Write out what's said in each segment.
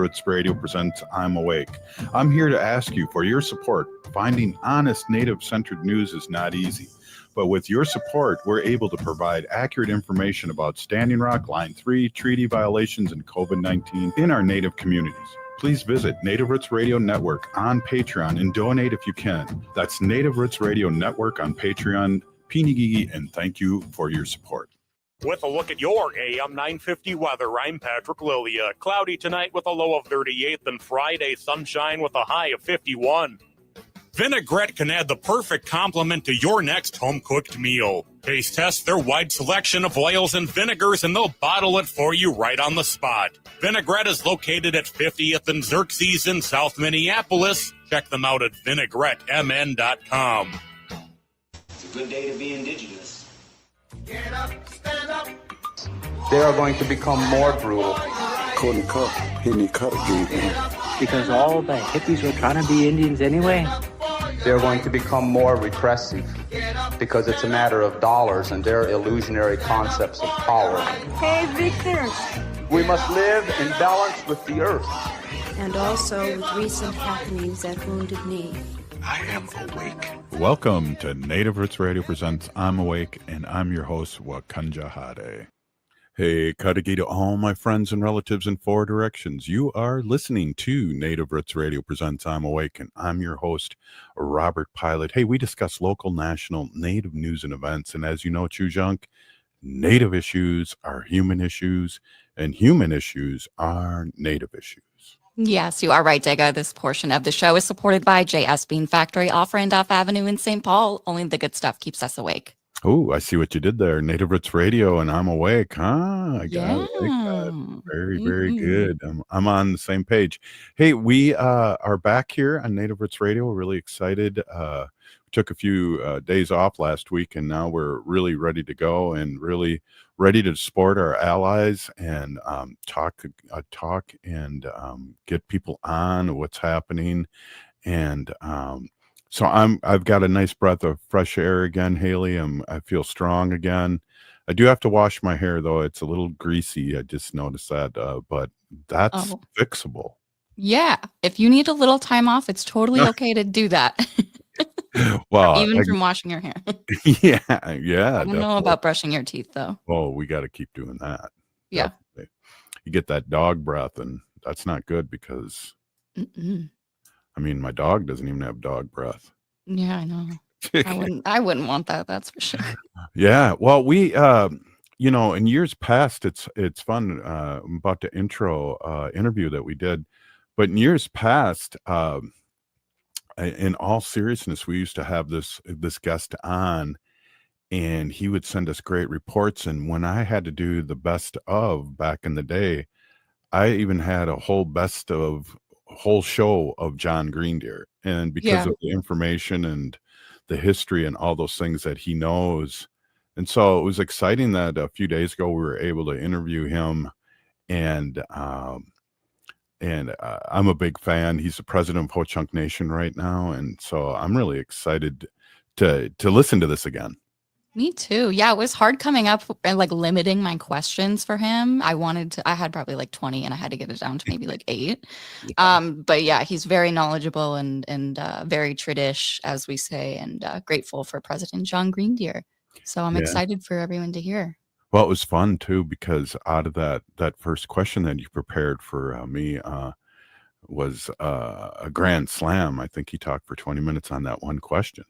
Roots Radio presents I'm Awake. I'm here to ask you for your support. Finding honest Native-centered news is not easy. But with your support, we're able to provide accurate information about Standing Rock, Line 3, treaty violations, and COVID-19 in our Native communities. Please visit Native Roots Radio Network on Patreon and donate if you can. That's Native Roots Radio Network on Patreon. Pinigigi, and thank you for your support. With a look at your AM 950 weather, I'm Patrick Lilia. Cloudy tonight with a low of 38, then Friday sunshine with a high of 51. Vinaigrette can add the perfect complement to your next home-cooked meal. Taste test their wide selection of oils and vinegars, and they'll bottle it for you right on the spot. Vinaigrette is located at 50th and Xerxes in South Minneapolis. Check them out at vinaigrettemn.com. It's a good day to be indigenous. Get up, stand up. They are going to become more brutal. Couldn't cut, hitting cut again. Because all the hippies were trying to be Indians anyway. They're going to become more repressive because it's a matter of dollars and their illusionary concepts of power. Hey, Victor. We must live in balance with the earth. And also with recent happenings at Wounded Knee. I am awake. Welcome to Native Roots Radio presents I'm Awake, and I'm your host, Wakanja Hade. Hey, Kadagi to all my friends and relatives in four directions. You are listening to Native Roots Radio presents I'm Awake, and I'm your host, Robert Pilot. Hey, we discuss local, national, Native news and events, and as you know, Chujunk, Native issues are human issues, and human issues are Native issues. Yes, you are right, Dega. This portion of the show is supported by JS Bean Factory off Randolph Avenue in St. Paul. Only the good stuff keeps us awake. Oh, I see what you did there. Native Roots Radio and I'm Awake, huh? I gotta like that. Very, very good. I'm on the same page. Hey, we are back here on Native Roots Radio. We're really excited. We took a few days off last week, and now we're really ready to go and really ready to support our allies and talk and get people on what's happening. And so I've got a nice breath of fresh air again, Haley. I feel strong again. I do have to wash my hair though; it's a little greasy. I just noticed that, but that's fixable. Yeah, if you need a little time off, it's totally okay to do that. Well, even from washing your hair. yeah. I don't know about brushing your teeth though. Oh, we got to keep doing that. Yeah, definitely. You get that dog breath, and that's not good because. I mean, my dog doesn't even have dog breath. Yeah, I know. I wouldn't want that. That's for sure. Yeah. Well, we, in years past, it's fun. I'm about to interview that we did, but in years past, in all seriousness, we used to have this guest on, and he would send us great reports. And when I had to do the best of back in the day, I even had a whole show of Jon Greendeer, and because of the information and the history and all those things that he knows. And so it was exciting that a few days ago we were able to interview him, and I'm a big fan. He's the president of Ho-Chunk Nation right now, and so I'm really excited to listen to this again. Me too. Yeah, it was hard coming up and like limiting my questions for him. I had probably like 20 and I had to get it down to maybe like 8. But yeah, he's very knowledgeable and very tradish, as we say, and grateful for President Jon Greendeer. So I'm excited for everyone to hear. Well, it was fun too, because out of that first question that you prepared for me was a grand slam. I think he talked for 20 minutes on that one question.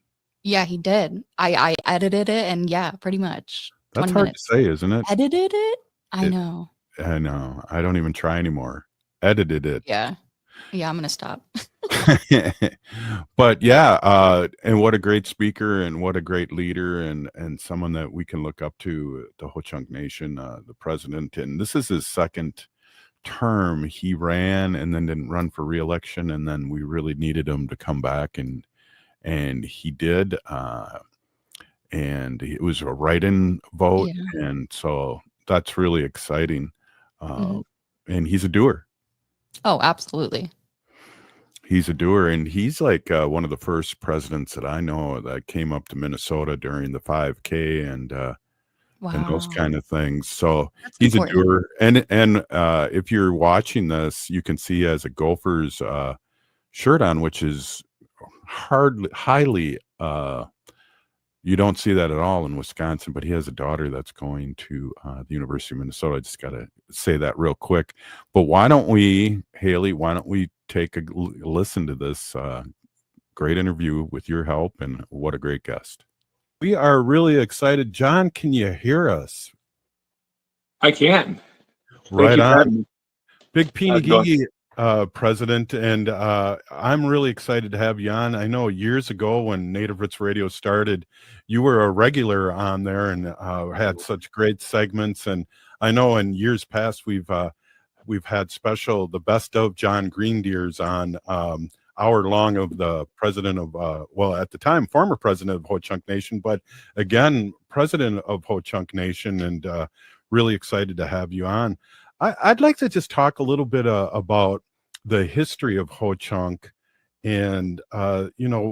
Yeah, he did. I edited it, and yeah, pretty much. That's hard to say, isn't it? Edited it? I know. I know. I don't even try anymore. Edited it. Yeah, I'm gonna stop. But yeah, and what a great speaker, and what a great leader, and someone that we can look up to, the Ho-Chunk Nation, the president. And this is his second term. He ran and then didn't run for re-election, and then we really needed him to come back, and he did, and it was a write-in vote, and so that's really exciting. And he's a doer. Oh, absolutely. He's a doer, and he's like one of the first presidents that I know that came up to Minnesota during the 5K, and and those Wow. kind of things. So That's he's important. a doer. And if you're watching this, you can see he has a Gophers shirt on, which is highly you don't see that at all in Wisconsin, but he has a daughter that's going to the University of Minnesota. I just got to say that real quick. But why don't we, Haley, take a listen to this great interview with your help, and what a great guest. We are really excited. Jon, can you hear us? I can. Right on. On. Big Peeny Gigi president, and I'm really excited to have you on. I know years ago when Native Roots Radio started, you were a regular on there and had such great segments. And I know in years past we've had the best of Jon Greendeers on hour long of the president of at the time former president of Ho-Chunk Nation, but again president of Ho-Chunk Nation, and really excited to have you on. I'd like to just talk a little bit about the history of Ho-Chunk, and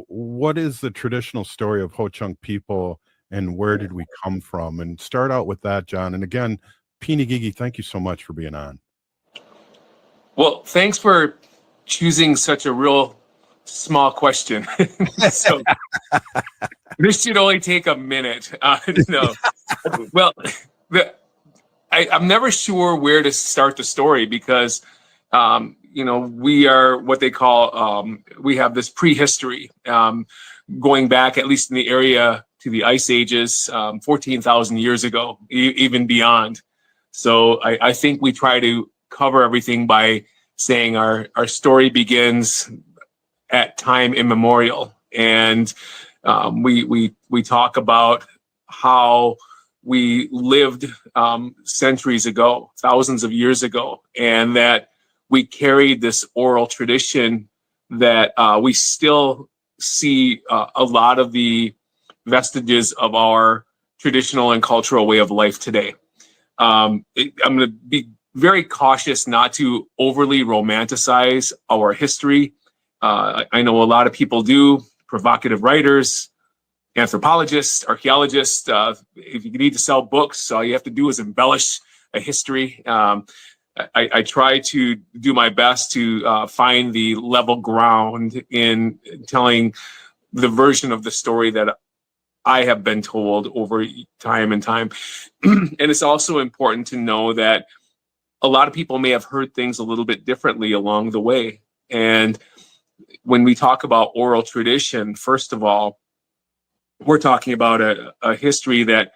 what is the traditional story of Ho-Chunk people, and where did we come from? And start out with that, Jon. And again, Peeny Gigi, thank you so much for being on. Well, thanks for choosing such a real small question. So this should only take a minute. No, well, I'm never sure where to start the story because, we are what they call, we have this prehistory going back, at least in the area, to the ice ages, 14,000 years ago, even beyond. So I think we try to cover everything by saying our story begins at time immemorial. And we talk about how we lived centuries ago, thousands of years ago, and that we carried this oral tradition that we still see a lot of the vestiges of our traditional and cultural way of life today. I'm going to be very cautious not to overly romanticize our history. I know a lot of people do, provocative writers, anthropologists, archaeologists. If you need to sell books, all you have to do is embellish a history. I try to do my best to find the level ground in telling the version of the story that I have been told over time and time. And it's also important to know that a lot of people may have heard things a little bit differently along the way. And when we talk about oral tradition, first of all, we're talking about a history that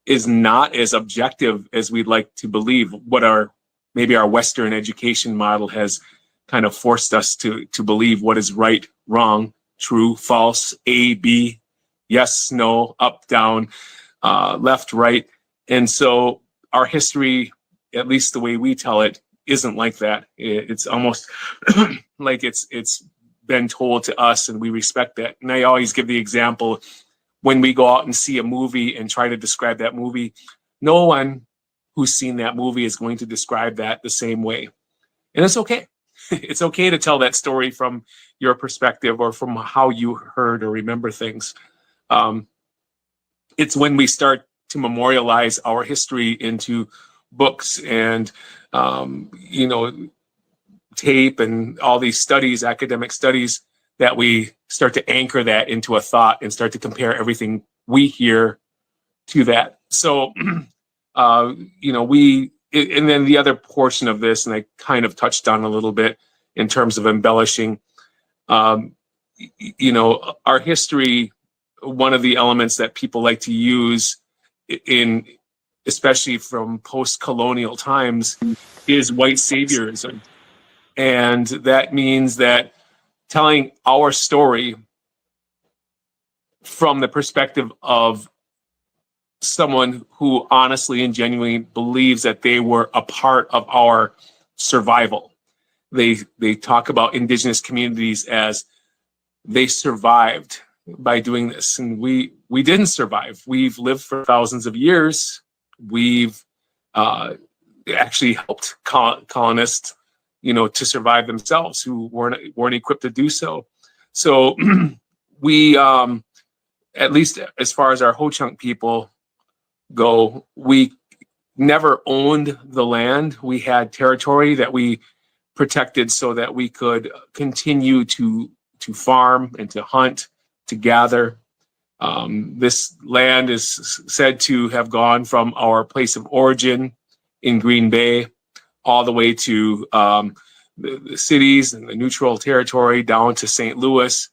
is not as objective as we'd like to believe. What maybe our Western education model has kind of forced us to believe what is right, wrong, true, false, A, B, yes, no, up, down, left, right. And so our history, at least the way we tell it, isn't like that. It's almost like it's been told to us, and we respect that. And I always give the example, when we go out and see a movie and try to describe that movie, no one who's seen that movie is going to describe that the same way. And it's okay. It's okay to tell that story from your perspective or from how you heard or remember things. It's when we start to memorialize our history into books and, tape and all these studies, academic studies, that we start to anchor that into a thought and start to compare everything we hear to that. So, and then the other portion of this, and I kind of touched on a little bit in terms of embellishing, our history, one of the elements that people like to use especially from post-colonial times, is white saviorism. And that means that telling our story from the perspective of someone who honestly and genuinely believes that they were a part of our survival. They talk about indigenous communities as they survived by doing this, and we didn't survive. We've lived for thousands of years. We've actually helped colonists, to survive themselves, who weren't equipped to do so. So we, at least as far as our Ho-Chunk people, go. We never owned the land. We had territory that we protected so that we could continue to farm and to hunt, to gather. This land is said to have gone from our place of origin in Green Bay all the way to the cities and the neutral territory down to St. Louis,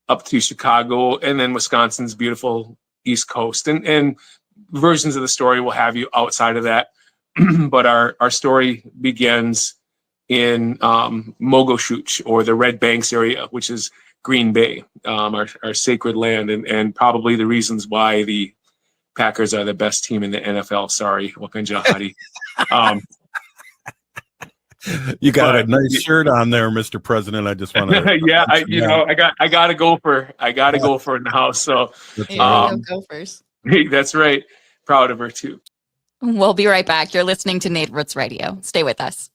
up to Chicago, and then Wisconsin's beautiful East Coast. And versions of the story will have you outside of that. But our story begins in Mogoshuch, or the Red Banks area, which is Green Bay, our sacred land, and probably the reasons why the Packers are the best team in the NFL. Sorry, Wakanjahati. You got a nice shirt on there, Mr. President. I just want to. Yeah, I got to go for it now. So Go first. That's right. Proud of her too. We'll be right back. You're listening to Native Roots Radio. Stay with us.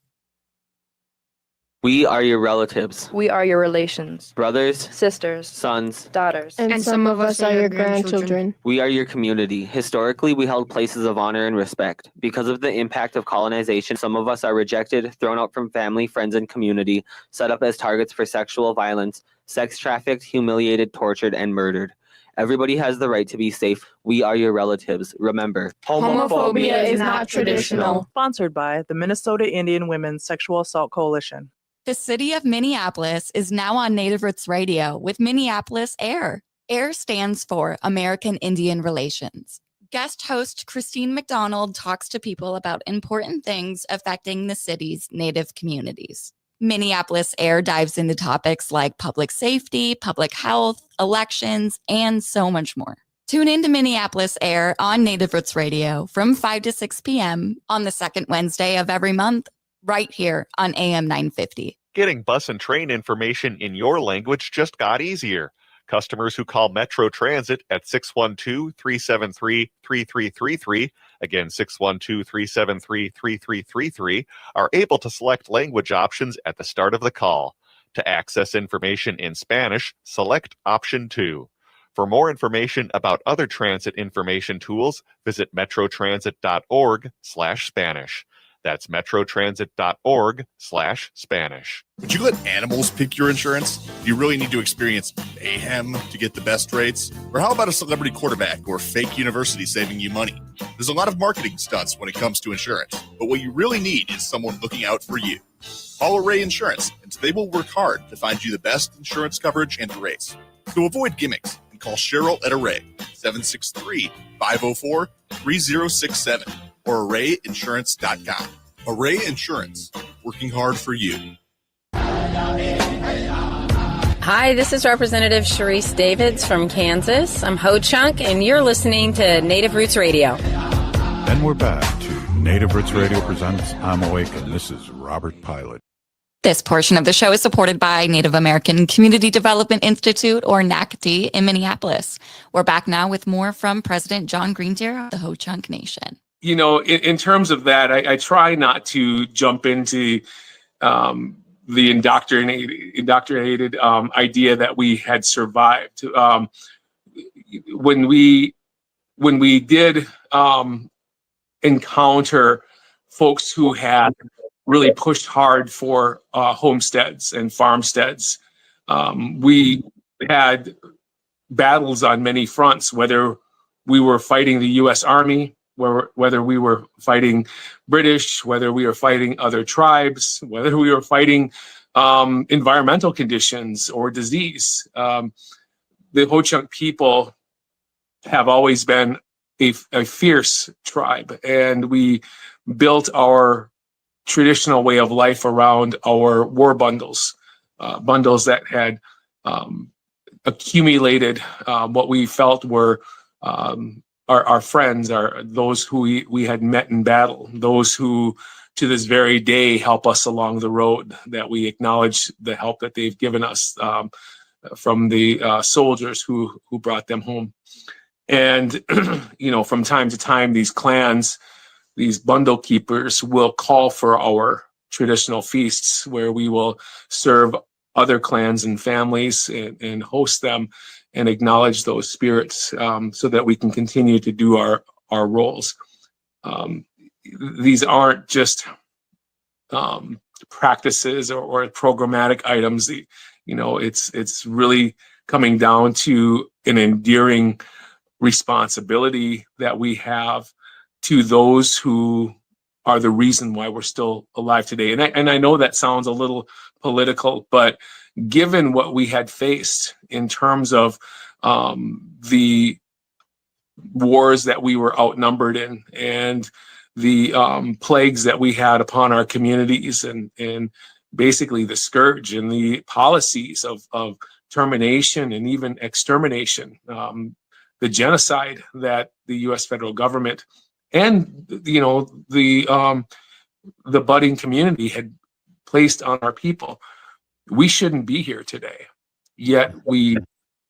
We are your relatives, We are your relations, brothers, sisters, sons. daughters. And some of us are your grandchildren. We are your community. Historically, we held places of honor and respect. Because of the impact of colonization, some of us are rejected, thrown out from family, friends, and community, set up as targets for sexual violence, sex trafficked, humiliated, tortured, and murdered. Everybody has the right to be safe. We are your relatives. Remember, Homophobia is not traditional. Sponsored by the Minnesota Indian Women's Sexual Assault Coalition. The city of Minneapolis is now on Native Roots Radio with Minneapolis AIR. AIR stands for American Indian Relations. Guest host Christine McDonald talks to people about important things affecting the city's Native communities. Minneapolis AIR dives into topics like public safety, public health, elections, and so much more. Tune in to Minneapolis AIR on Native Roots Radio from 5 to 6 p.m. on the second Wednesday of every month, right here on AM 950. Getting bus and train information in your language just got easier. Customers who call Metro Transit at 612-373-3333, again 612-373-3333, are able to select language options at the start of the call. To access information in Spanish, select option 2. For more information about other transit information tools, visit metrotransit.org/Spanish. That's metrotransit.org/Spanish. Would you let animals pick your insurance? Do you really need to experience mayhem to get the best rates? Or how about a celebrity quarterback or fake university saving you money? There's a lot of marketing stunts when it comes to insurance, but what you really need is someone looking out for you. Call Array Insurance, and they will work hard to find you the best insurance coverage and rates. So avoid gimmicks and call Cheryl at Array, 763-504-3067. or arrayinsurance.com. Array Insurance, working hard for you. Hi, this is Representative Sharice Davids from Kansas. I'm Ho Chunk, and you're listening to Native Roots Radio. And we're back to Native Roots Radio presents I'm Awake, and this is Robert Pilot. This portion of the show is supported by Native American Community Development Institute, or NACD, in Minneapolis. We're back now with more from President Jon Greendeer of the Ho Chunk Nation. You know, in terms of that, I try not to jump into the indoctrinated idea that we had survived. When we did encounter folks who had really pushed hard for homesteads and farmsteads, we had battles on many fronts, whether we were fighting the U.S. Army, whether we were fighting British, whether we were fighting other tribes, whether we were fighting environmental conditions or disease. The Ho-Chunk people have always been a fierce tribe, and we built our traditional way of life around our war bundles, bundles that had accumulated what we felt were our friends, are those who we had met in battle, those who to this very day help us along the road, that we acknowledge the help that they've given us from the soldiers who brought them home. And, you know, from time to time, these clans, these bundle keepers will call for our traditional feasts where we will serve other clans and families and host them and acknowledge those spirits so that we can continue to do our our roles. These aren't just practices or programmatic items. It's really coming down to an endearing responsibility that we have to those who are the reason why we're still alive today. And I know that sounds a little political, but given what we had faced in terms of the wars that we were outnumbered in, and the plagues that we had upon our communities, and basically the scourge and the policies of termination and even extermination, the genocide that the U.S. federal government and the budding community had placed on our people, we shouldn't be here today. Yet we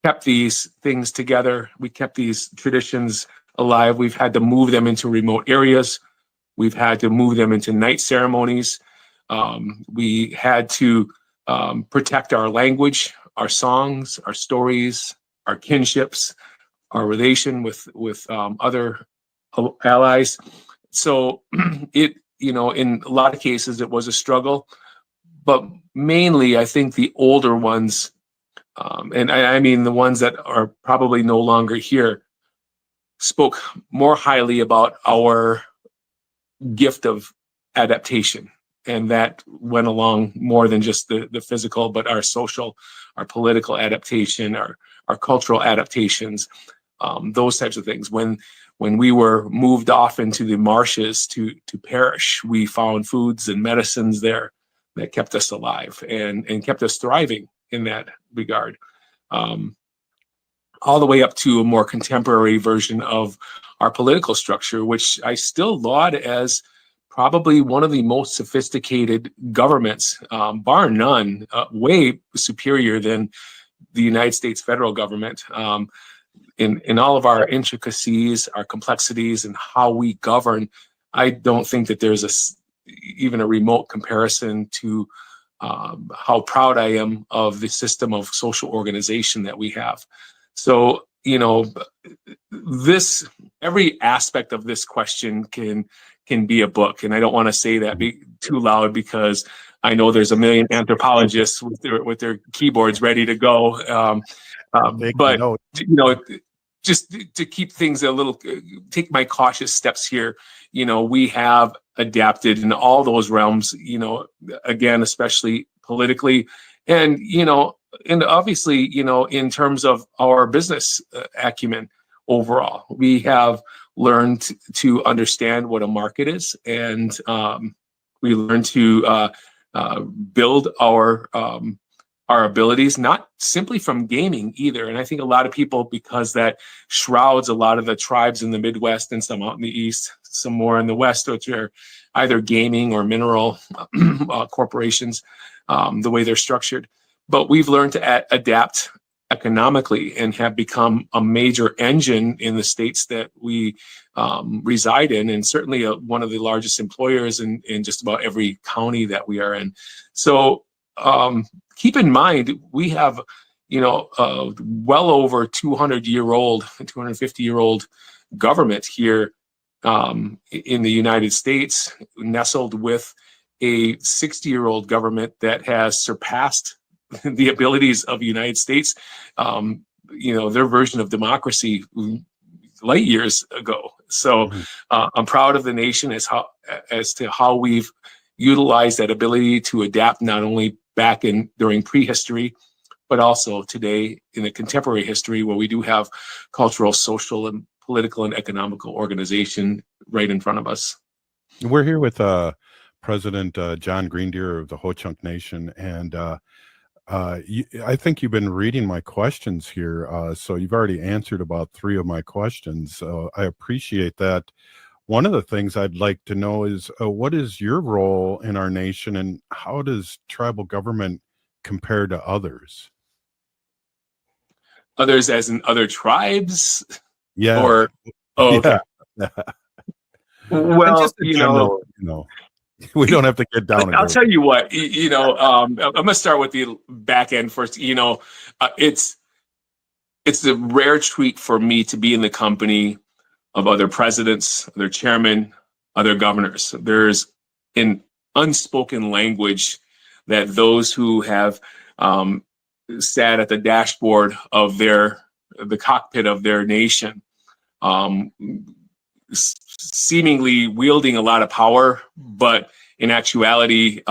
kept these things together. We kept these traditions alive. We've had to move them into remote areas. We've had to move them into night ceremonies. We had to protect our language, our songs, our stories, our kinships, our relation with other allies. So in a lot of cases, it was a struggle, but mainly I think the older ones, and I mean the ones that are probably no longer here, spoke more highly about our gift of adaptation. And that went along more than just the physical, but our social, our political adaptation, our cultural adaptations, those types of things. When we were moved off into the marshes to perish, we found foods and medicines there that kept us alive and kept us thriving in that regard. All the way up to a more contemporary version of our political structure, which I still laud as probably one of the most sophisticated governments, bar none, way superior than the United States federal government, in all of our intricacies, our complexities, and how we govern. I don't think that there's even a remote comparison to how proud I am of the system of social organization that we have. So, every aspect of this question can be a book. And I don't want to say that too loud, because I know there's a million anthropologists with their keyboards ready to go. But just to keep things a little, take my cautious steps here. We have adapted in all those realms. Again, especially politically, and obviously, in terms of our business acumen overall, we have learned to understand what a market is, and we learn to build our abilities, not simply from gaming either. And I think a lot of people, because that shrouds a lot of the tribes in the Midwest and some out in the East, some more in the West, which are either gaming or mineral corporations, the way they're structured. But we've learned to adapt economically and have become a major engine in the states that we reside in, and certainly one of the largest employers in just about every county that we are in. So keep in mind, we have well over 250-year-old government here in the United States, nestled with a 60-year-old government that has surpassed the abilities of the United States, their version of democracy light years ago. So I'm proud of the nation as to how we've utilized that ability to adapt, not only back during prehistory, but also today in the contemporary history, where we do have cultural, social, and political and economical organization right in front of us. We're here with President Jon Greendeer of the Ho-Chunk Nation, and I think you've been reading my questions here, so you've already answered about 3 of my questions. So I appreciate that. One of the things I'd like to know is, what is your role in our nation, and how does tribal government compare to others? Others as in other tribes? Yeah. Or, okay. Yeah. Well, just in general, we don't have to get down. I'll tell you what, I'm going to start with the back end first. It's a rare treat for me to be in the company of other presidents, other chairmen, other governors. There's an unspoken language that those who have sat at the dashboard of the cockpit of their nation, seemingly wielding a lot of power, but in actuality,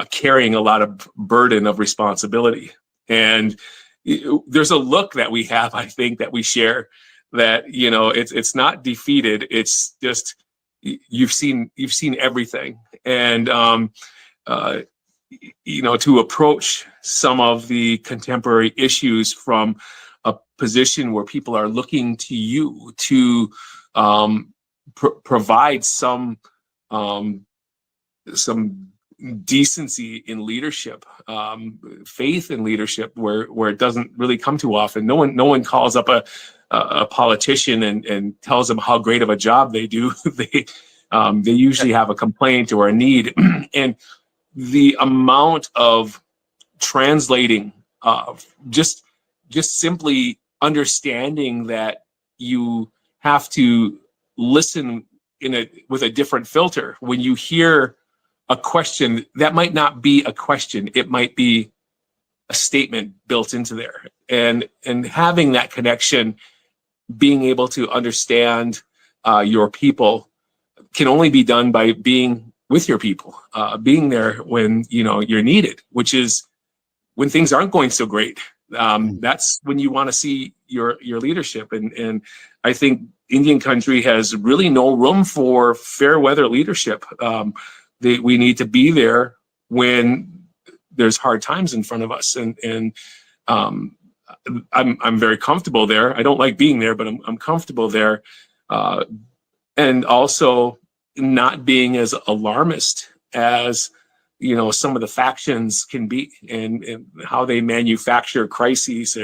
carrying a lot of burden of responsibility. And there's a look that we have, I think, that we share, that, it's not defeated. It's just, you've seen everything. And, to approach some of the contemporary issues from a position where people are looking to you to provide some decency in leadership, faith in leadership, where it doesn't really come too often. No one calls up a politician and tells them how great of a job they do. They usually have a complaint or a need, and the amount of translating, just simply understanding that you have to listen with a different filter when you hear a question that might not be a question. It might be a statement built into there, and having that connection, being able to understand your people, can only be done by being with your people, being there when you're needed, which is when things aren't going so great. That's when you want to see your leadership, and I think Indian country has really no room for fair weather leadership. We need to be there when there's hard times in front of us, and I'm very comfortable there. I don't like being there, but I'm comfortable there, and also not being as alarmist as some of the factions can be, and how they manufacture crises,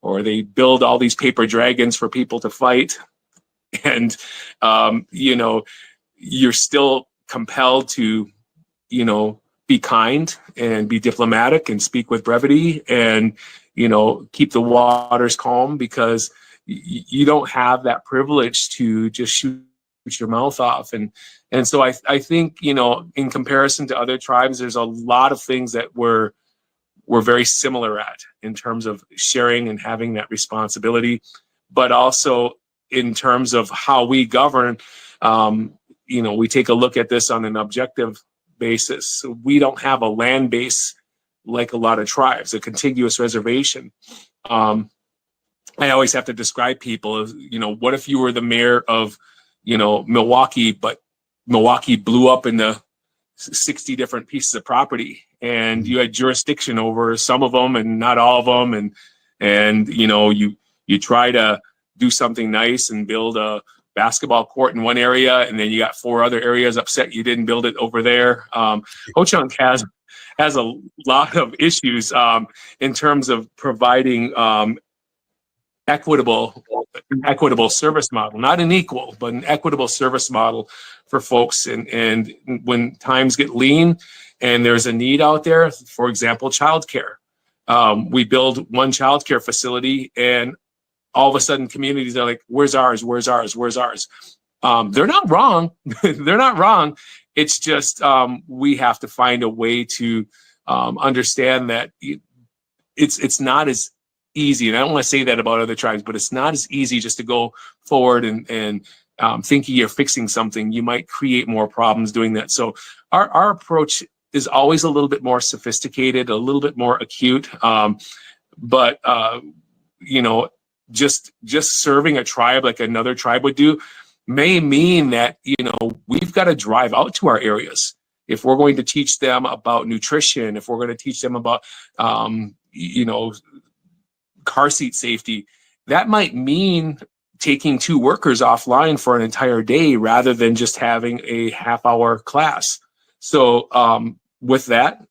or they build all these paper dragons for people to fight, and you're still compelled to be kind and be diplomatic and speak with brevity, and keep the waters calm, because you don't have that privilege to just shoot your mouth off. And so I think, in comparison to other tribes, there's a lot of things that we're very similar at, in terms of sharing and having that responsibility, but also in terms of how we govern. We take a look at this on an objective basis. So we don't have a land base like a lot of tribes, a contiguous reservation. I always have to describe people as, what if you were the mayor of Milwaukee, but Milwaukee blew up into 60 different pieces of property, and you had jurisdiction over some of them and not all of them, and you try to do something nice and build a basketball court in one area, and then you got 4 other areas upset you didn't build it over there. Ho-Chunk has a lot of issues in terms of providing equitable service model, not an equal, but an equitable service model for folks. And when times get lean and there's a need out there, for example, childcare, we build one childcare facility, and all of a sudden communities are like, where's ours? Where's ours? Where's ours? They're not wrong. They're not wrong. It's just we have to find a way to understand that it's not as easy. And I don't want to say that about other tribes, but it's not as easy just to go forward and thinking you're fixing something. You might create more problems doing that. So our approach is always a little bit more sophisticated, a little bit more acute. But just serving a tribe like another tribe would do may mean that, we've got to drive out to our areas. If we're going to teach them about nutrition, if we're going to teach them about, car seat safety, that might mean taking 2 workers offline for an entire day rather than just having a half-hour class. So with that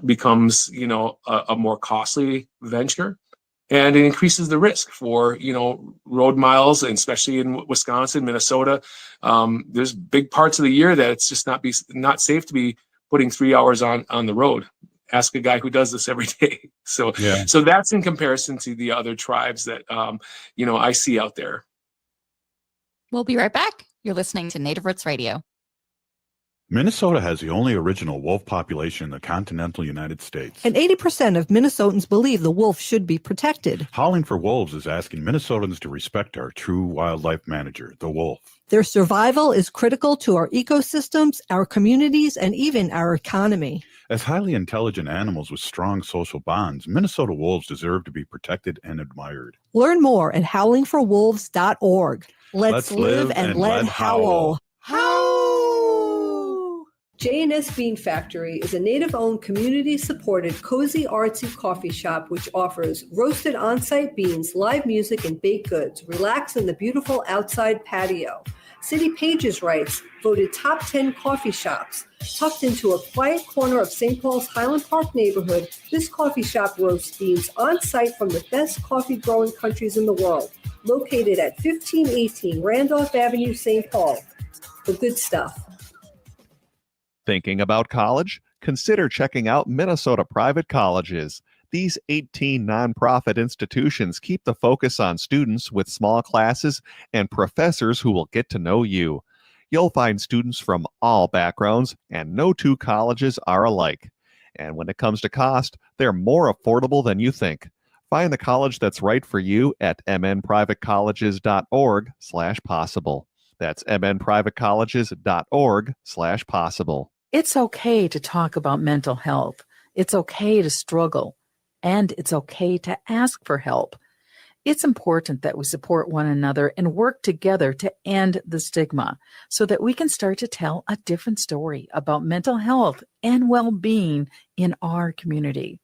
becomes, a more costly venture. And it increases the risk for, road miles, and especially in Wisconsin, Minnesota. There's big parts of the year that it's just not safe to be putting 3 hours on the road. Ask a guy who does this every day. So that's in comparison to the other tribes that, I see out there. We'll be right back. You're listening to Native Roots Radio. Minnesota has the only original wolf population in the continental United States. And 80% of Minnesotans believe the wolf should be protected. Howling for Wolves is asking Minnesotans to respect our true wildlife manager, the wolf. Their survival is critical to our ecosystems, our communities, and even our economy. As highly intelligent animals with strong social bonds, Minnesota wolves deserve to be protected and admired. Learn more at howlingforwolves.org. Let's live and let howl. J&S Bean Factory is a native-owned, community-supported, cozy, artsy coffee shop which offers roasted on-site beans, live music, and baked goods. Relax in the beautiful outside patio. City Pages writes, voted top 10 coffee shops. Tucked into a quiet corner of St. Paul's Highland Park neighborhood, this coffee shop roasts beans on-site from the best coffee-growing countries in the world. Located at 1518 Randolph Avenue, St. Paul. The good stuff. Thinking about college? Consider checking out Minnesota Private Colleges. These 18 nonprofit institutions keep the focus on students with small classes and professors who will get to know you. You'll find students from all backgrounds, and no two colleges are alike. And when it comes to cost, they're more affordable than you think. Find the college that's right for you at mnprivatecolleges.org/possible. That's mnprivatecolleges.org/possible. It's okay to talk about mental health. It's okay to struggle. And it's okay to ask for help. It's important that we support one another and work together to end the stigma so that we can start to tell a different story about mental health and well-being in our community.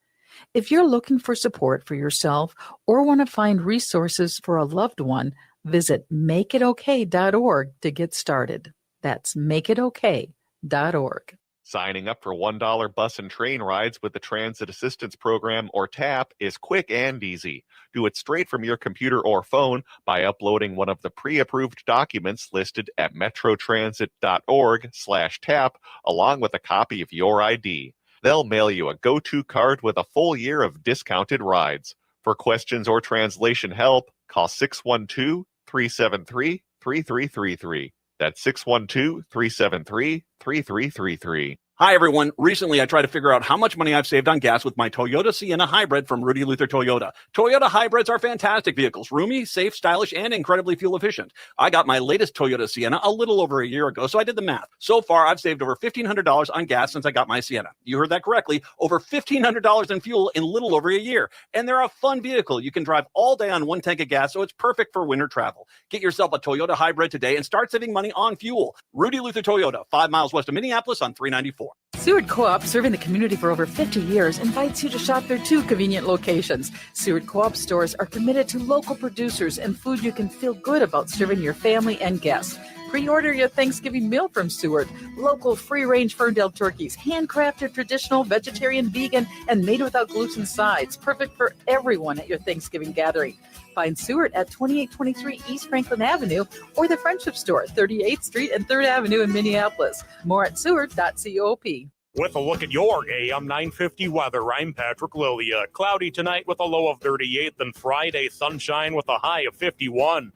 If you're looking for support for yourself or want to find resources for a loved one, visit makeitokay.org to get started. That's makeitokay.org. Signing up for $1 bus and train rides with the Transit Assistance Program, or TAP, is quick and easy. Do it straight from your computer or phone by uploading one of the pre-approved documents listed at metrotransit.org/TAP, along with a copy of your ID. They'll mail you a go-to card with a full year of discounted rides. For questions or translation help, call 612-373-3333. That's 612-373-3333. Hi, everyone. Recently, I tried to figure out how much money I've saved on gas with my Toyota Sienna Hybrid from Rudy Luther Toyota. Toyota Hybrids are fantastic vehicles, roomy, safe, stylish, and incredibly fuel efficient. I got my latest Toyota Sienna a little over a year ago, so I did the math. So far, I've saved over $1,500 on gas since I got my Sienna. You heard that correctly, over $1,500 in fuel in little over a year. And they're a fun vehicle. You can drive all day on one tank of gas, so it's perfect for winter travel. Get yourself a Toyota Hybrid today and start saving money on fuel. Rudy Luther Toyota, 5 miles west of Minneapolis on 394. Seward Co-op, serving the community for over 50 years, invites you to shop their 2 convenient locations. Seward Co-op stores are committed to local producers and food you can feel good about serving your family and guests. Pre-order your Thanksgiving meal from Seward. Local free-range Ferndale turkeys, handcrafted, traditional, vegetarian, vegan, and made without gluten sides. Perfect for everyone at your Thanksgiving gathering. Find Seward at 2823 East Franklin Avenue or the Friendship Store, 38th Street and 3rd Avenue in Minneapolis. More at seward.coop. With a look at your AM 950 weather, I'm Patrick Lilia. Cloudy tonight with a low of 38, then Friday sunshine with a high of 51.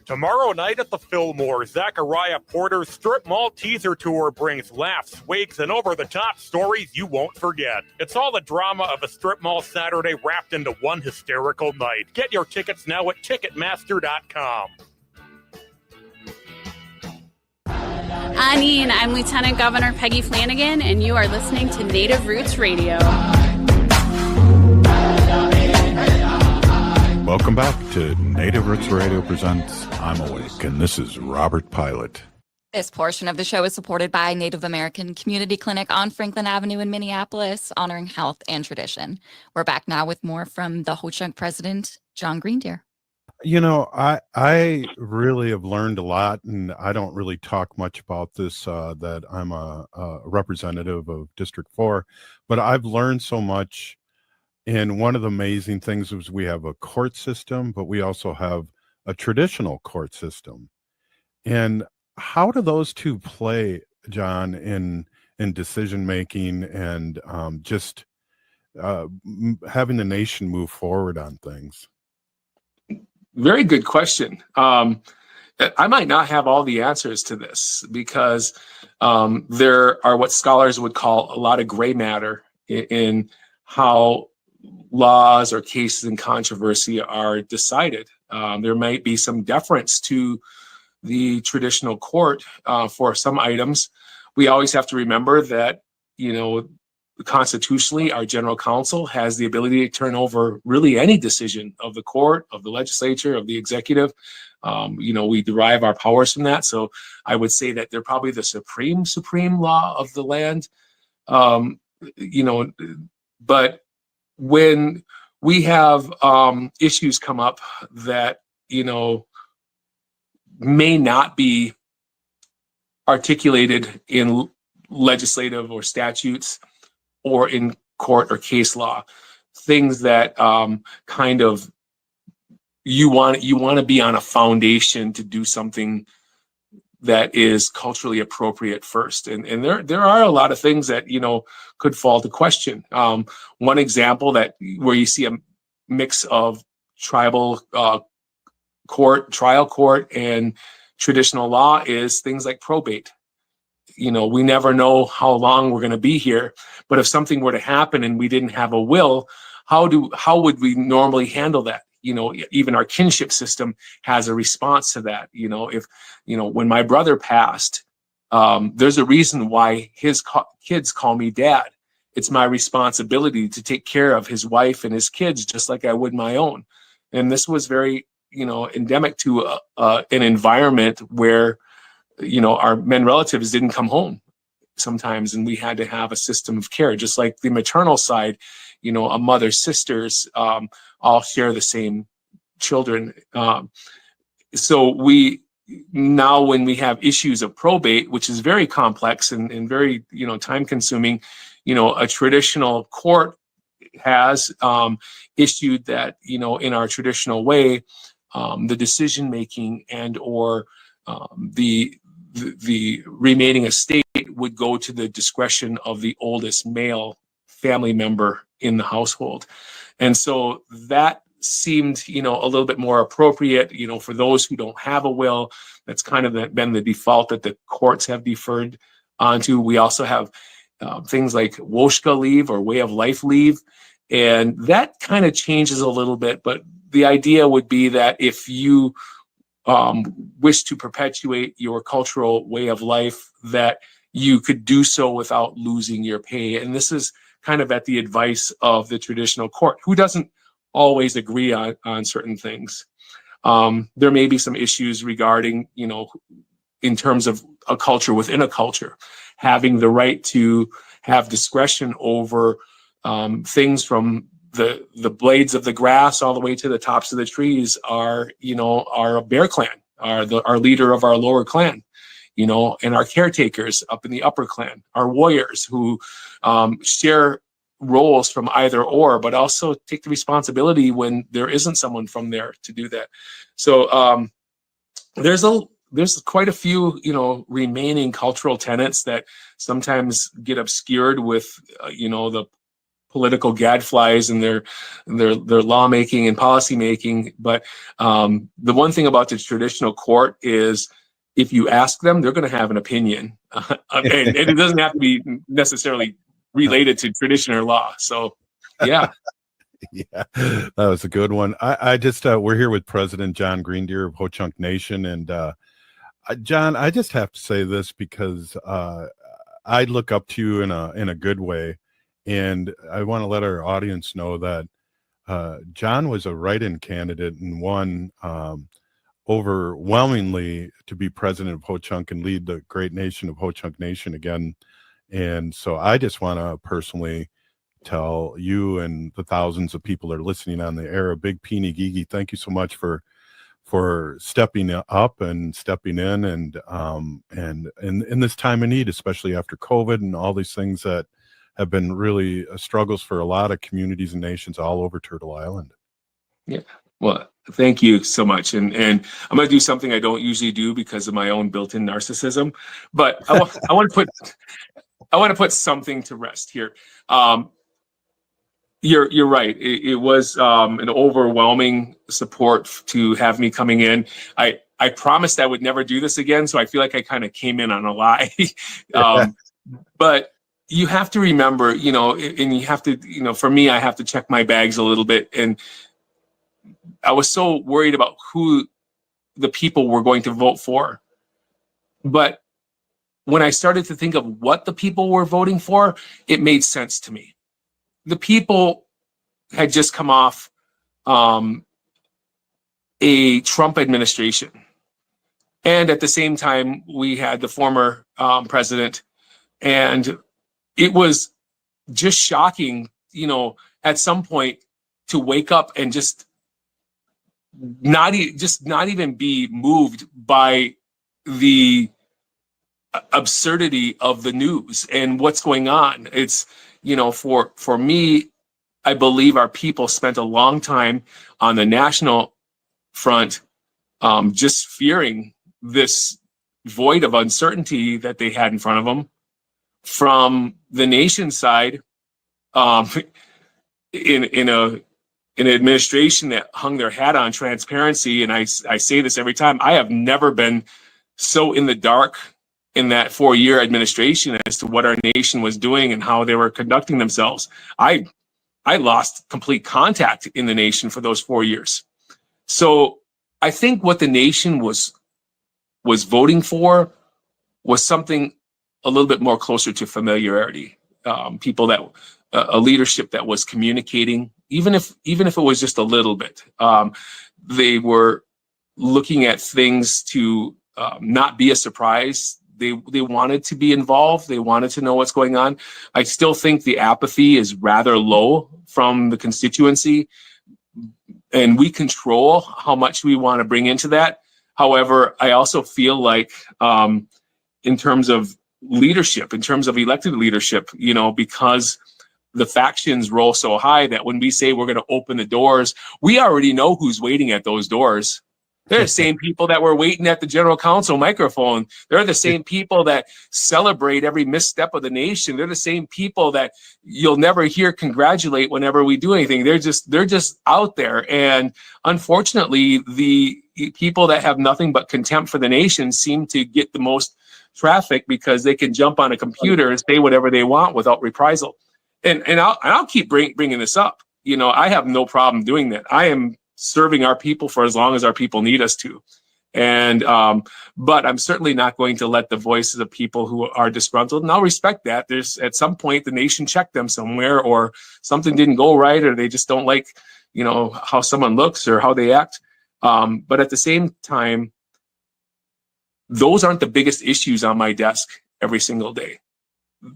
Tomorrow night at the Fillmore, Zachariah Porter's Strip Mall Teaser Tour brings laughs, wakes, and over-the-top stories you won't forget. It's all the drama of a strip mall Saturday wrapped into one hysterical night. Get your tickets now at Ticketmaster.com. Annie, and I'm Lieutenant Governor Peggy Flanagan, and you are listening to Native Roots Radio. Welcome back to Native Roots Radio presents I'm Awake, and this is Robert Pilot. This portion of the show is supported by Native American Community Clinic on Franklin Avenue in Minneapolis, honoring health and tradition. We're back now with more from the Ho-Chunk president, Jon Greendeer. You know, I really have learned a lot, and I don't really talk much about this, that I'm a representative of District 4, but I've learned so much. And one of the amazing things is we have a court system, but we also have a traditional court system. And how do those two play, John, in decision making and just having the nation move forward on things? Very good question. I might not have all the answers to this because there are what scholars would call a lot of gray matter in how laws or cases in controversy are decided. There might be some deference to the traditional court for some items. We always have to remember that, constitutionally, our general counsel has the ability to turn over really any decision of the court, of the legislature, of the executive. We derive our powers from that. So I would say that they're probably the supreme law of the land. But when we have issues come up that, may not be articulated in legislative or statutes or in court or case law, things that kind of you want to be on a foundation to do something that is culturally appropriate first. And there are a lot of things that, could fall to question. One example where you see a mix of tribal trial court and traditional law is things like probate. We never know how long we're going to be here, but if something were to happen and we didn't have a will, how would we normally handle that? Even our kinship system has a response to that. When my brother passed, there's a reason why his kids call me dad. It's my responsibility to take care of his wife and his kids just like I would my own. And this was very endemic to an environment where, our men relatives didn't come home sometimes, and we had to have a system of care, just like the maternal side, a mother's sisters all share the same children. So now when we have issues of probate, which is very complex and very, time consuming, a traditional court has issued that, in our traditional way, the decision making and or the remaining estate would go to the discretion of the oldest male family member in the household. And so that seemed, a little bit more appropriate, for those who don't have a will. That's kind of been the default that the courts have deferred onto. We also have things like Woshka leave or way of life leave. And that kind of changes a little bit, but the idea would be that if you wish to perpetuate your cultural way of life, that you could do so without losing your pay. And this is kind of at the advice of the traditional court, who doesn't always agree on certain things. There may be some issues regarding, in terms of a culture within a culture, having the right to have discretion over things from the blades of the grass all the way to the tops of the trees are our bear clan, our leader of our lower clan, and our caretakers up in the upper clan, our warriors who share roles from either or, but also take the responsibility when there isn't someone from there to do that. So there's quite a few, remaining cultural tenets that sometimes get obscured with, the political gadflies and their lawmaking and policy making. But the one thing about the traditional court is if you ask them, they're going to have an opinion. And it doesn't have to be necessarily related to tradition or law. So, yeah. Yeah, that was a good one. I just we're here with President Jon Greendeer of Ho-Chunk Nation, and John, I just have to say this because I look up to you in a good way, and I want to let our audience know that John was a write-in candidate and won overwhelmingly to be president of Ho-Chunk and lead the great nation of Ho-Chunk Nation again. And so I just want to personally tell you and the thousands of people that are listening on the air, a big Peeny Gigi, thank you so much for stepping up and stepping in and in this time of need, especially after COVID and all these things that have been really struggles for a lot of communities and nations all over Turtle Island. Yeah. Well, thank you so much. And I'm going to do something I don't usually do because of my own built-in narcissism, but I want to put something to rest here. You're right. It was an overwhelming support to have me coming in. I promised I would never do this again, so I feel like I kind of came in on a lie. But you have to remember, and you have to, for me, I have to check my bags a little bit. And I was so worried about who the people were going to vote for. But when I started to think of what the people were voting for, it made sense to me. The people had just come off a Trump administration. And at the same time, we had the former president. And it was just shocking, at some point to wake up and just not even be moved by the absurdity of the news and what's going on. It's, for me, I believe our people spent a long time on the national front just fearing this void of uncertainty that they had in front of them. From the nation side, in an administration that hung their hat on transparency, and I say this every time, I have never been so in the dark in that 4-year administration as to what our nation was doing and how they were conducting themselves. I lost complete contact in the nation for those 4 years. So I think what the nation was voting for was something a little bit more closer to familiarity. People that a leadership that was communicating, even if it was just a little bit. They were looking at things to not be a surprise. They wanted to be involved. They wanted to know what's going on. I still think the apathy is rather low from the constituency, and we control how much we want to bring into that. However, I also feel like in terms of leadership, in terms of elected leadership, because the factions roll so high that when we say we're going to open the doors, we already know who's waiting at those doors. They're the same people that were waiting at the general counsel microphone. They're the same people that celebrate every misstep of the nation. They're the same people that you'll never hear congratulate whenever we do anything. They're just out there. And unfortunately, the people that have nothing but contempt for the nation seem to get the most traffic because they can jump on a computer and say whatever they want without reprisal. And I'll keep bringing this up. I have no problem doing that. I am serving our people for as long as our people need us to. And but I'm certainly not going to let the voices of people who are disgruntled, and I'll respect that. There's at some point the nation checked them somewhere, or something didn't go right, or they just don't like, how someone looks or how they act. But at the same time, those aren't the biggest issues on my desk every single day.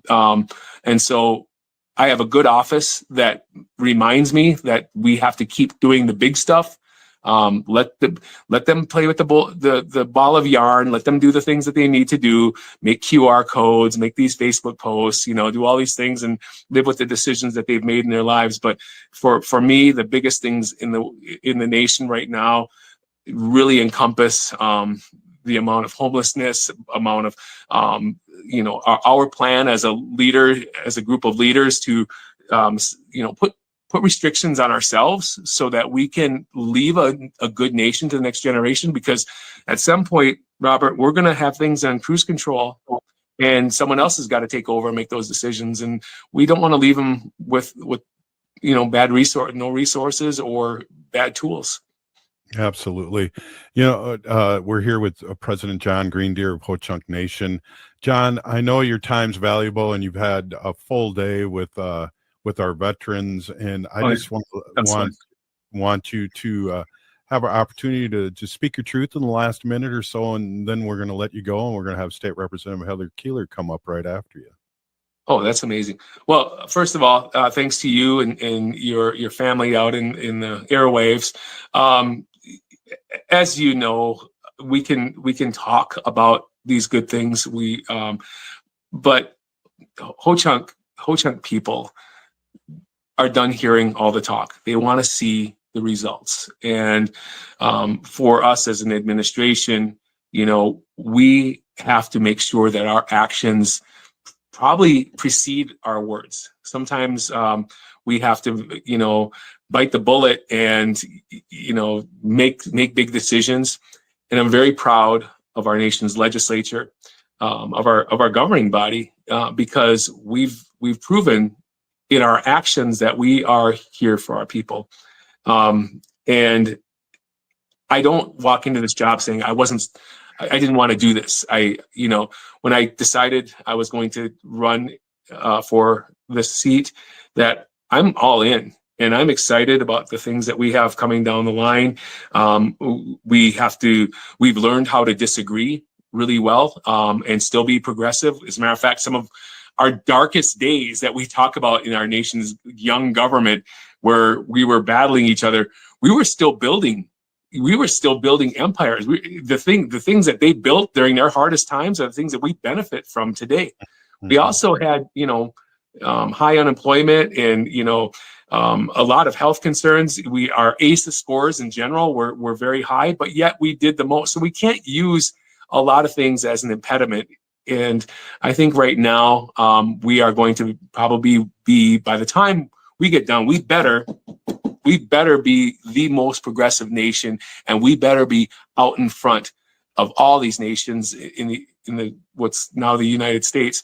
And so I have a good office that reminds me that we have to keep doing the big stuff. Let them play with the ball of yarn. Let them do the things that they need to do. Make QR codes. Make these Facebook posts. Do all these things and live with the decisions that they've made in their lives. But for me, the biggest things in the nation right now really encompass the amount of homelessness, amount of our plan as a leader, as a group of leaders to put restrictions on ourselves so that we can leave a good nation to the next generation. Because at some point, Robert, we're going to have things on cruise control, and someone else has got to take over and make those decisions. And we don't want to leave them with no resources or bad tools. Absolutely. We're here with President Jon Greendeer of Ho-Chunk Nation. John, I know your time's valuable and you've had a full day with our veterans, and I just want you to have an opportunity to just speak your truth in the last minute or so, and then we're going to let you go, and we're going to have State Representative Heather Keeler come up right after you. Oh, that's amazing. Well, first of all, thanks to you and your family out in the airwaves. As you know, we can talk about these good things. But Ho-Chunk people are done hearing all the talk. They want to see the results. And for us as an administration, we have to make sure that our actions probably precede our words. Sometimes we have to, bite the bullet and, make big decisions. And I'm very proud of our nation's legislature, of our governing body, because we've proven in our actions that we are here for our people. And I don't walk into this job saying I didn't want to do this. When I decided I was going to run for this seat, that I'm all in, and I'm excited about the things that we have coming down the line. We've learned how to disagree really well, and still be progressive. As a matter of fact, some of our darkest days that we talk about in our nation's young government, where we were battling each other, we were still building empires. The things that they built during their hardest times are the things that we benefit from today. Mm-hmm. We also had, high unemployment and, a lot of health concerns. Our ACEs scores in general were very high, but yet we did the most. So we can't use a lot of things as an impediment. And I think right now we are going to probably be, by the time we get done, we better be the most progressive nation, and we better be out in front of all these nations in the what's now the United States,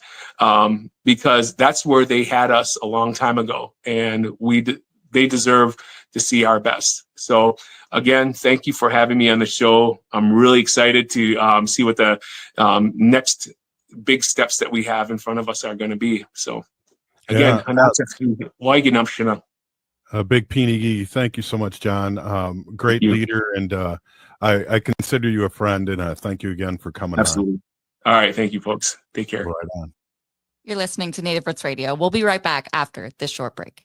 because that's where they had us a long time ago, and they deserve to see our best. So again, thank you for having me on the show. I'm really excited to see what the next big steps that we have in front of us are going to be. So again, Big Peony, thank you so much, John. Great leader, and I consider you a friend, and thank you again for coming on. All right, thank you, folks. Take care. Right on. You're listening to Native Roots Radio. We'll be right back after this short break.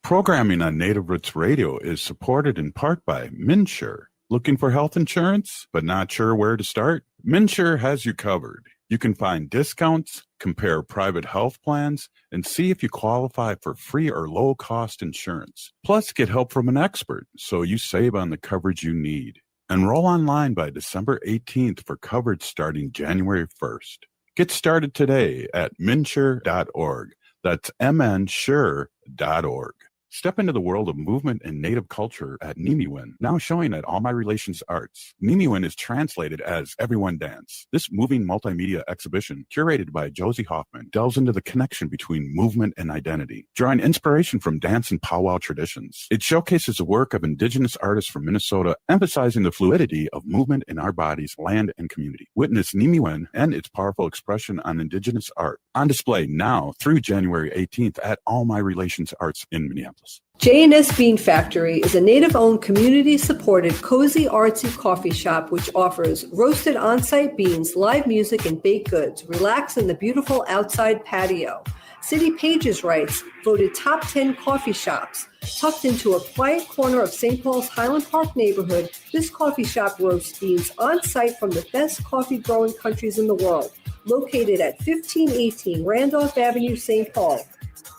Programming on Native Roots Radio is supported in part by MNsure. Looking for health insurance, but not sure where to start? MNsure has you covered. You can find discounts, compare private health plans, and see if you qualify for free or low-cost insurance. Plus, get help from an expert so you save on the coverage you need. Enroll online by December 18th for coverage starting January 1st. Get started today at mnsure.org. That's mnsure.org. Step into the world of movement and Native culture at Nimiwin, now showing at All My Relations Arts. Nimiwin is translated as Everyone Dance. This moving multimedia exhibition, curated by Josie Hoffman, delves into the connection between movement and identity, drawing inspiration from dance and powwow traditions. It showcases the work of Indigenous artists from Minnesota, emphasizing the fluidity of movement in our bodies, land, and community. Witness Nimiwin and its powerful expression on Indigenous art. On display now through January 18th at All My Relations Arts in Minneapolis. J&S Bean Factory is a Native-owned, community-supported, cozy, artsy coffee shop which offers roasted on-site beans, live music, and baked goods. Relax in the beautiful outside patio. City Pages writes, voted top 10 coffee shops. Tucked into a quiet corner of St. Paul's Highland Park neighborhood, this coffee shop roasts beans on-site from the best coffee-growing countries in the world. Located at 1518 Randolph Avenue, St. Paul.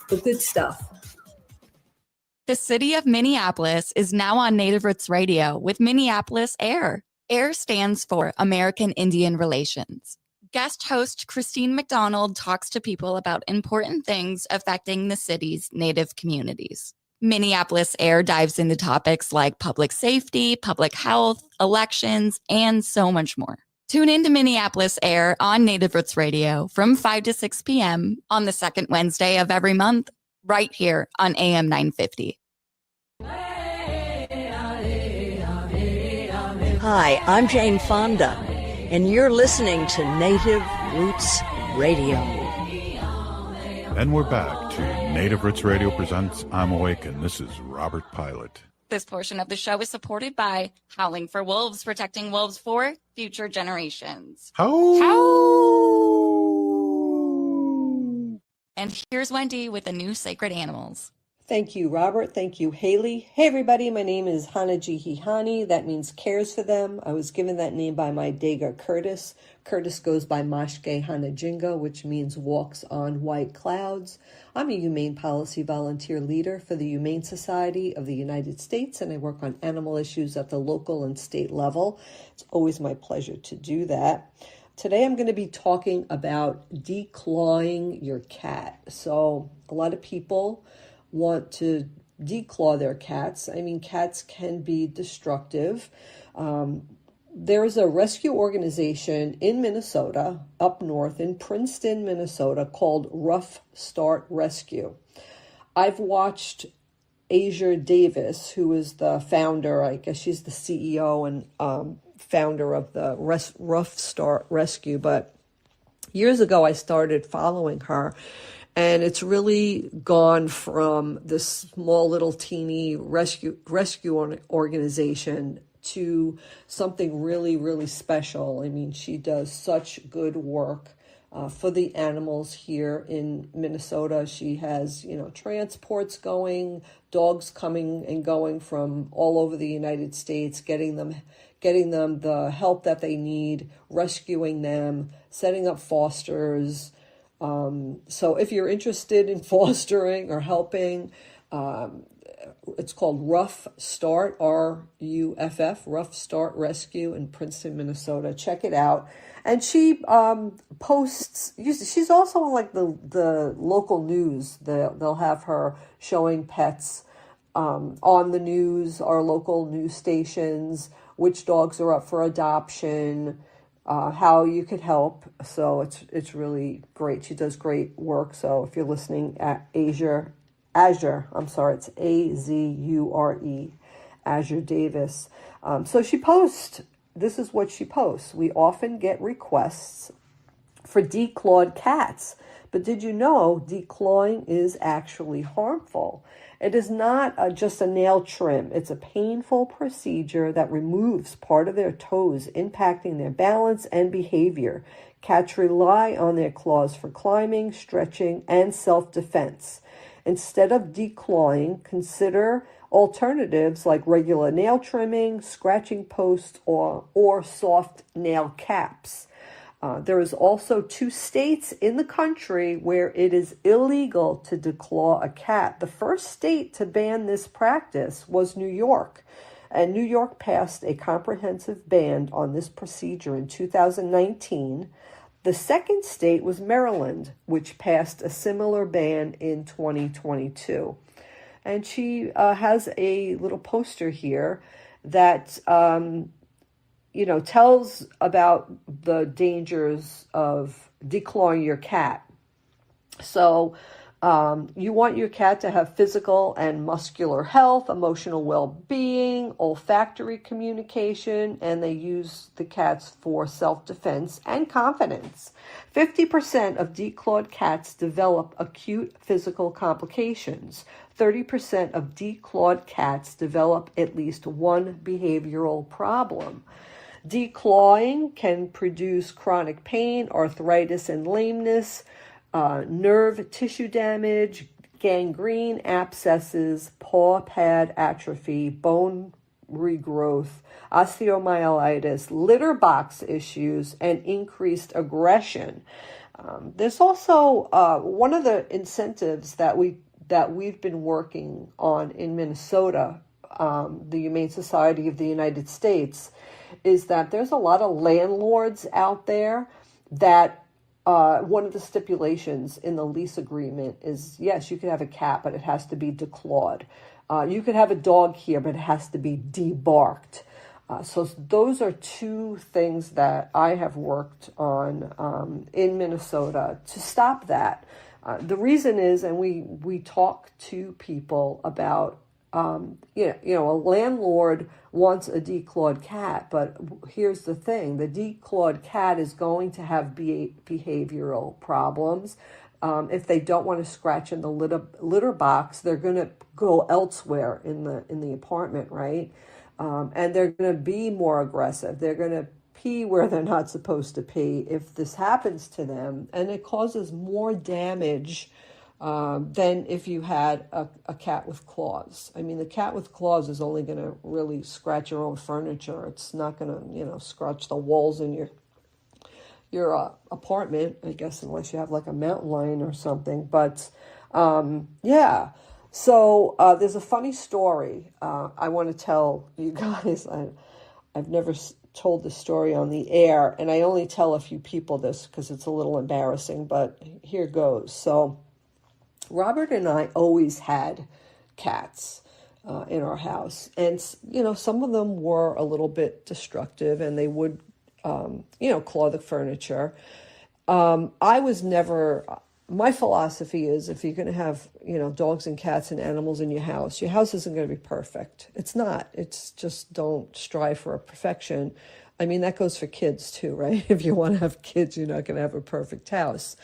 The good stuff. The city of Minneapolis is now on Native Roots Radio with Minneapolis Air. AIR stands for American Indian Relations. Guest host Christine McDonald talks to people about important things affecting the city's Native communities. Minneapolis Air dives into topics like public safety, public health, elections, and so much more. Tune in to Minneapolis Air on Native Roots Radio from 5 to 6 p.m. on the second Wednesday of every month, right here on AM 950. Hi, I'm Jane Fonda, and you're listening to Native Roots Radio. And we're back to Native Roots Radio presents I'm Awake, and this is Robert Pilot. This portion of the show is supported by Howling for Wolves, protecting wolves for future generations. And here's Wendy with the new Sacred Animals. Thank you, Robert. Thank you, Haley. Hey, everybody. My name is Hanajihihani. That means cares for them. I was given that name by my Dega Curtis. Curtis goes by Mashke Hanajinga, which means walks on white clouds. I'm a humane policy volunteer leader for the Humane Society of the United States, and I work on animal issues at the local and state level. It's always my pleasure to do that. Today I'm going to be talking about declawing your cat. So a lot of people want to declaw their cats. I mean, cats can be destructive. There's a rescue organization in Minnesota, up north in Princeton, Minnesota, called Rough Start Rescue. I've watched Asia Davis, who is the founder, I guess she's the CEO and founder of the Rough Start Rescue. But years ago, I started following her, and it's really gone from this small little teeny rescue organization to something really, really special. I mean, she does such good work for the animals here in Minnesota. She has, transports going, dogs coming and going from all over the United States, getting them the help that they need, rescuing them, setting up fosters. So if you're interested in fostering or helping, it's called Rough Start, RUFF, Rough Start Rescue in Princeton, Minnesota. Check it out. And she posts, she's also on like the local news. They'll have her showing pets on the news, our local news stations, which dogs are up for adoption, how you could help. So it's really great. She does great work. So if you're listening at Azure, it's Azure, Azure Davis. So she posts, this is what she posts. We often get requests for declawed cats, but did you know declawing is actually harmful? It is not just a nail trim. It's a painful procedure that removes part of their toes, impacting their balance and behavior. Cats rely on their claws for climbing, stretching, and self-defense. Instead of declawing, consider alternatives like regular nail trimming, scratching posts, or soft nail caps. There is also 2 states in the country where it is illegal to declaw a cat. The first state to ban this practice was New York, and New York passed a comprehensive ban on this procedure in 2019. The second state was Maryland, which passed a similar ban in 2022. And she has a little poster here that tells about the dangers of declawing your cat. So you want your cat to have physical and muscular health, emotional well-being, olfactory communication, and they use the cats for self-defense and confidence. 50% of declawed cats develop acute physical complications. 30% of declawed cats develop at least one behavioral problem. Declawing can produce chronic pain, arthritis and lameness, nerve tissue damage, gangrene, abscesses, paw pad atrophy, bone regrowth, osteomyelitis, litter box issues, and increased aggression. There's also one of the incentives that we've been working on in Minnesota, the Humane Society of the United States, is that there's a lot of landlords out there that one of the stipulations in the lease agreement is, yes, you can have a cat, but it has to be declawed. You could have a dog here, but it has to be debarked. So those are 2 things that I have worked on in Minnesota to stop that. The reason is, and we talk to people about, a landlord wants a declawed cat, but here's the thing: the declawed cat is going to have behavioral problems. If they don't want to scratch in the litter box, they're going to go elsewhere in the apartment, right? And they're going to be more aggressive. They're going to pee where they're not supposed to pee if this happens to them, and it causes more damage than if you had a cat with claws. I mean, the cat with claws is only going to really scratch your own furniture. It's not going to, scratch the walls in your apartment, I guess, unless you have like a mountain lion or something. But yeah. So there's a funny story I want to tell you guys. I've never told the story on the air, and I only tell a few people this because it's a little embarrassing, but here goes. So Robert and I always had cats in our house, and some of them were a little bit destructive, and they would claw the furniture. I was never, my philosophy is if you're going to have, dogs and cats and animals in your house isn't going to be perfect. It's not. It's just don't strive for a perfection. I mean, that goes for kids too, right? If you want to have kids, you're not going to have a perfect house.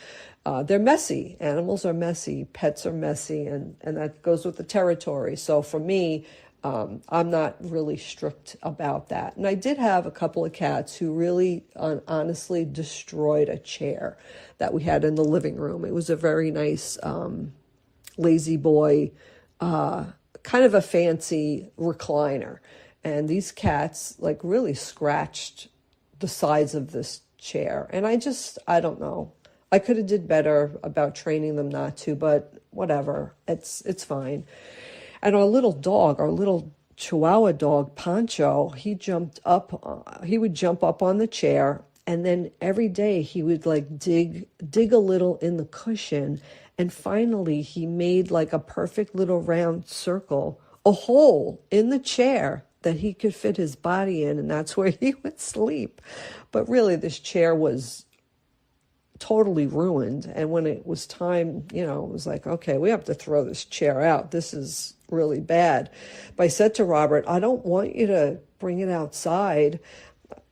They're messy. Animals are messy. Pets are messy. And that goes with the territory. So for me, I'm not really strict about that. And I did have a couple of cats who really honestly destroyed a chair that we had in the living room. It was a very nice lazy boy, kind of a fancy recliner. And these cats really scratched the sides of this chair. And I don't know. I could have did better about training them not to, but whatever. It's fine. And our little Chihuahua dog, Pancho, he would jump up on the chair, and then every day he would dig a little in the cushion, and finally he made a perfect little round circle, a hole in the chair that he could fit his body in, and that's where he would sleep. But really, this chair was totally ruined. And when it was time, it was okay, we have to throw this chair out. This is really bad. But I said to Robert, I don't want you to bring it outside.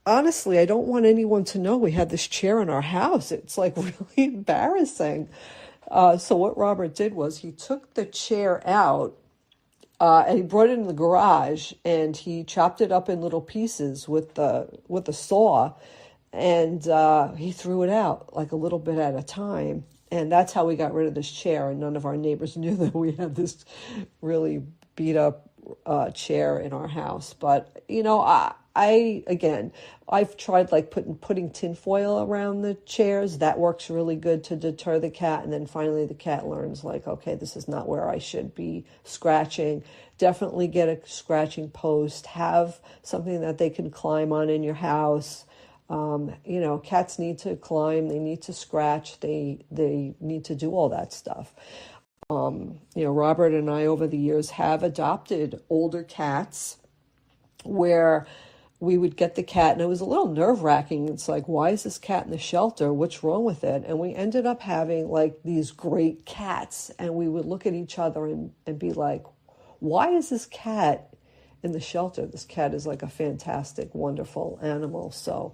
Honestly, I don't want anyone to know we had this chair in our house. It's really embarrassing. So what Robert did was he took the chair out and he brought it in the garage, and he chopped it up in little pieces with a saw. And he threw it out a little bit at a time. And that's how we got rid of this chair. And none of our neighbors knew that we had this really beat up chair in our house. But, I've tried putting tinfoil around the chairs. That works really good to deter the cat. And then finally the cat learns okay, this is not where I should be scratching. Definitely get a scratching post. Have something that they can climb on in your house. Cats need to climb, they need to scratch, they need to do all that stuff. Robert and I over the years have adopted older cats where we would get the cat, and it was a little nerve-wracking. It's why is this cat in the shelter? What's wrong with it? And we ended up having these great cats, and we would look at each other and be like, why is this cat in the shelter? This cat is a fantastic, wonderful animal. So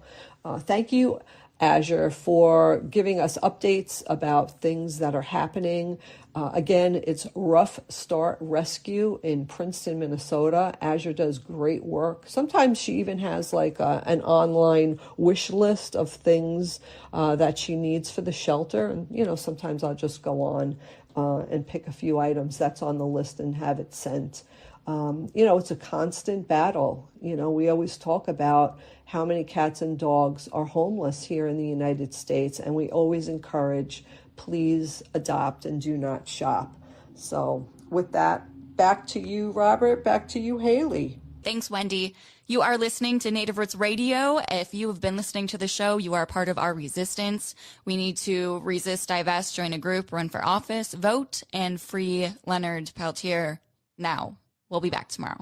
thank you, Azure, for giving us updates about things that are happening. Again, it's Rough Start Rescue in Princeton, Minnesota. Azure does great work. Sometimes she even has an online wish list of things that she needs for the shelter. And, sometimes I'll just go on and pick a few items that's on the list and have it sent. It's a constant battle. We always talk about how many cats and dogs are homeless here in the United States, and we always encourage, please adopt and do not shop. So with that, back to you, Robert, back to you, Haley. Thanks, Wendy. You are listening to Native Roots Radio. If you have been listening to the show, you are part of our resistance. We need to resist, divest, join a group, run for office, vote, and free Leonard Peltier now. We'll be back tomorrow.